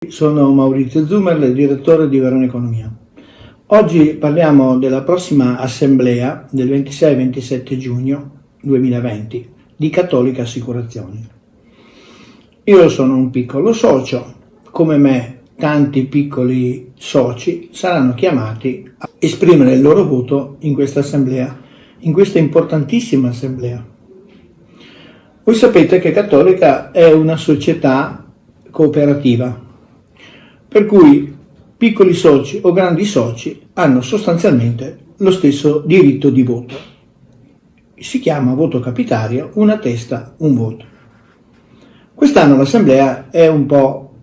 tutti, sono Maurizio Zumerle, direttore di Verona Economia. Oggi parliamo della prossima assemblea del 26-27 giugno 2020 di Cattolica Assicurazioni. Io sono un piccolo socio, come me tanti piccoli soci saranno chiamati a esprimere il loro voto in questa assemblea, in questa importantissima assemblea. Voi sapete che Cattolica è una società cooperativa, per cui piccoli soci o grandi soci hanno sostanzialmente lo stesso diritto di voto. Si chiama voto capitario, una testa, un voto. Quest'anno l'assemblea è un po'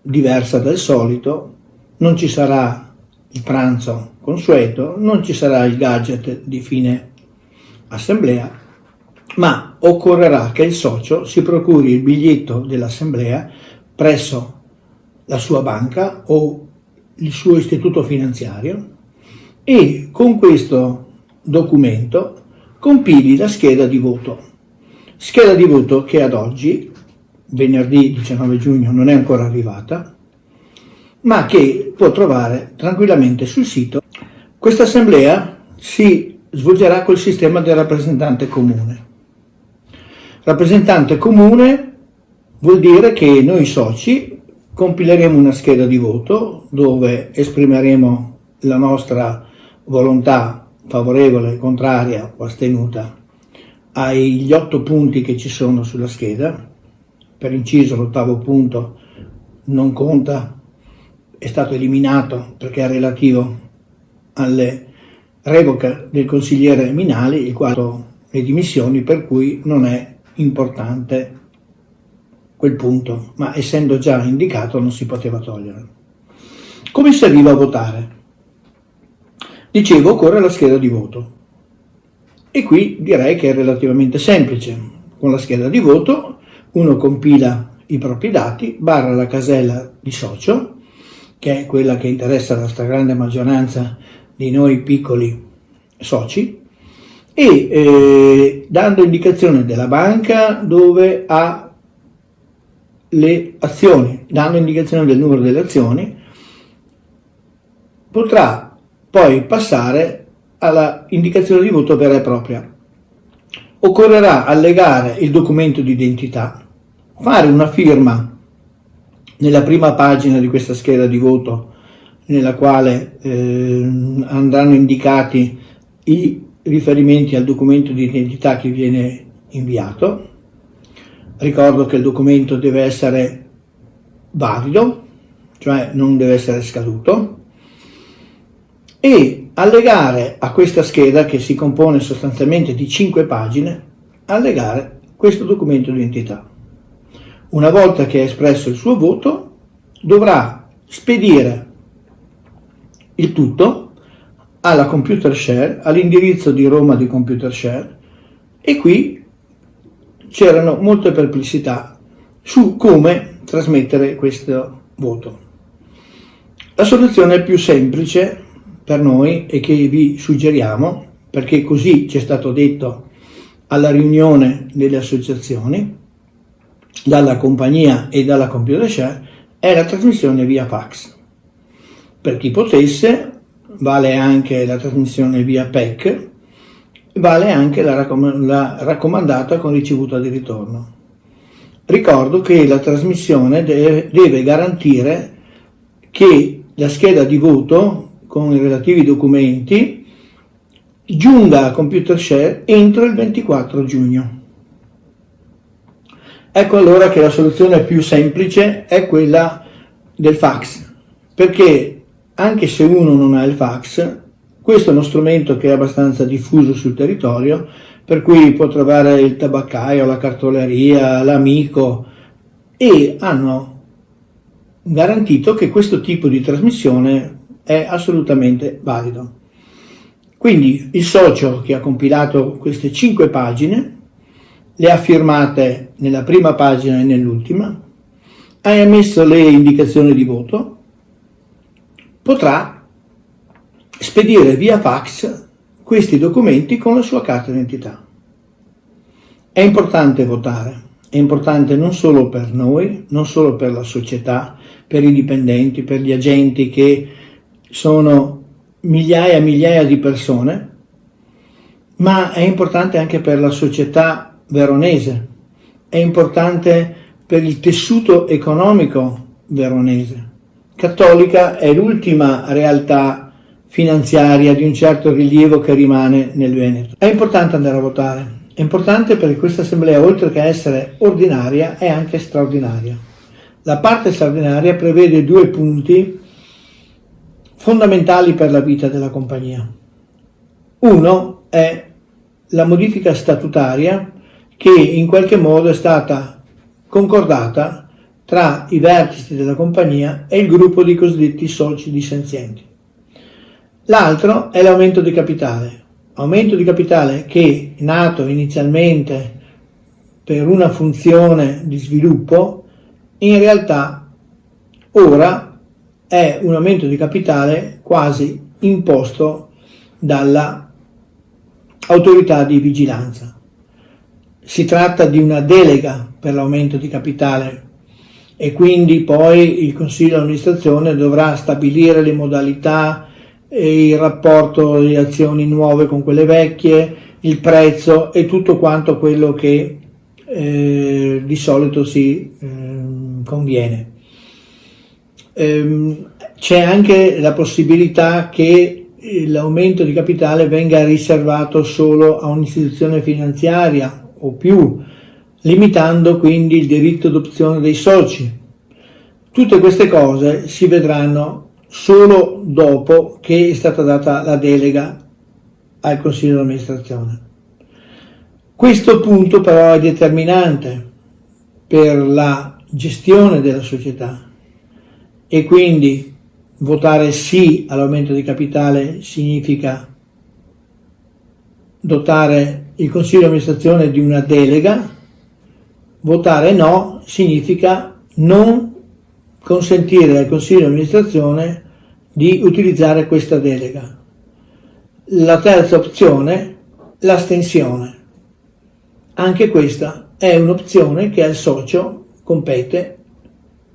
diversa dal solito, non ci sarà il pranzo consueto, non ci sarà il gadget di fine assemblea, ma occorrerà che il socio si procuri il biglietto dell'assemblea presso la sua banca o il suo istituto finanziario e con questo documento compili la scheda di voto. Scheda di voto che ad oggi, venerdì 19 giugno, non è ancora arrivata, ma che può trovare tranquillamente sul sito. Questa assemblea si svolgerà col sistema del rappresentante comune. Rappresentante comune vuol dire che noi soci compileremo una scheda di voto dove esprimeremo la nostra volontà favorevole, contraria o astenuta agli 8 punti che ci sono sulla scheda. Per inciso, l'8° punto non conta, è stato eliminato perché è relativo alle revoche del consigliere Minali, il quale le dimissioni, per cui non è importante quel punto, ma essendo già indicato non si poteva togliere. Come si arriva a votare? Dicevo, occorre la scheda di voto e qui direi che è relativamente semplice. Con la scheda di voto uno compila i propri dati, barra la casella di socio, che è quella che interessa la stragrande maggioranza di noi piccoli soci, e dando indicazione della banca dove ha le azioni, dando indicazione del numero delle azioni, potrà poi passare alla indicazione di voto vera e propria. Occorrerà allegare il documento di identità, fare una firma nella prima pagina di questa scheda di voto, nella quale andranno indicati i riferimenti al documento di identità che viene inviato. Ricordo che il documento deve essere valido, cioè non deve essere scaduto, e allegare a questa scheda, che si compone sostanzialmente di 5 pagine, allegare questo documento di identità. Una volta che ha espresso il suo voto, dovrà spedire il tutto alla Computershare, all'indirizzo di Roma di Computershare, e qui c'erano molte perplessità su come trasmettere questo voto. La soluzione più semplice per noi e che vi suggeriamo, perché così ci è stato detto alla riunione delle associazioni, dalla compagnia e dalla Computershare, è la trasmissione via fax. Per chi potesse, vale anche la trasmissione via PEC, vale anche la raccomandata con ricevuta di ritorno. Ricordo che la trasmissione deve garantire che la scheda di voto con i relativi documenti giunga a Computershare entro il 24 giugno. Ecco allora che la soluzione più semplice è quella del fax, perché anche se uno non ha il fax, questo è uno strumento che è abbastanza diffuso sul territorio, per cui può trovare il tabaccaio, la cartoleria, l'amico, e hanno garantito che questo tipo di trasmissione è assolutamente valido. Quindi il socio che ha compilato queste 5 pagine, le ha firmate nella prima pagina e nell'ultima, ha emesso le indicazioni di voto, potrà spedire via fax questi documenti con la sua carta d'identità. È importante votare, è importante non solo per noi, non solo per la società, per i dipendenti, per gli agenti che sono migliaia e migliaia di persone, ma è importante anche per la società veronese, è importante per il tessuto economico veronese. Cattolica è l'ultima realtà finanziaria di un certo rilievo che rimane nel Veneto. È importante andare a votare, è importante perché questa assemblea, oltre che essere ordinaria, è anche straordinaria. La parte straordinaria prevede 2 punti fondamentali per la vita della compagnia. Uno è la modifica statutaria che in qualche modo è stata concordata tra i vertici della compagnia e il gruppo di cosiddetti soci dissenzienti. L'altro è l'aumento di capitale. Aumento di capitale che, nato inizialmente per una funzione di sviluppo, in realtà ora è un aumento di capitale quasi imposto dalla autorità di vigilanza. Si tratta di una delega per l'aumento di capitale e quindi poi il Consiglio di amministrazione dovrà stabilire le modalità e il rapporto di azioni nuove con quelle vecchie, il prezzo e tutto quanto quello che di solito si conviene. C'è anche la possibilità che l'aumento di capitale venga riservato solo a un'istituzione finanziaria o più, limitando quindi il diritto d'opzione dei soci. Tutte queste cose si vedranno solo dopo che è stata data la delega al Consiglio di amministrazione. Questo punto però è determinante per la gestione della società e quindi votare sì all'aumento di capitale significa dotare il Consiglio di amministrazione di una delega, votare no significa non consentire al Consiglio di amministrazione di utilizzare questa delega. La terza opzione, l'astensione. Anche questa è un'opzione che al socio compete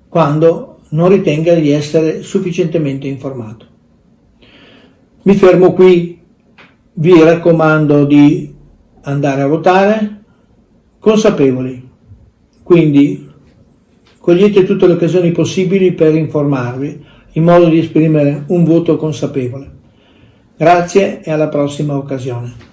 quando non ritenga di essere sufficientemente informato. Mi fermo qui, vi raccomando di andare a votare consapevoli, quindi cogliete tutte le occasioni possibili per informarvi in modo di esprimere un voto consapevole. Grazie e alla prossima occasione.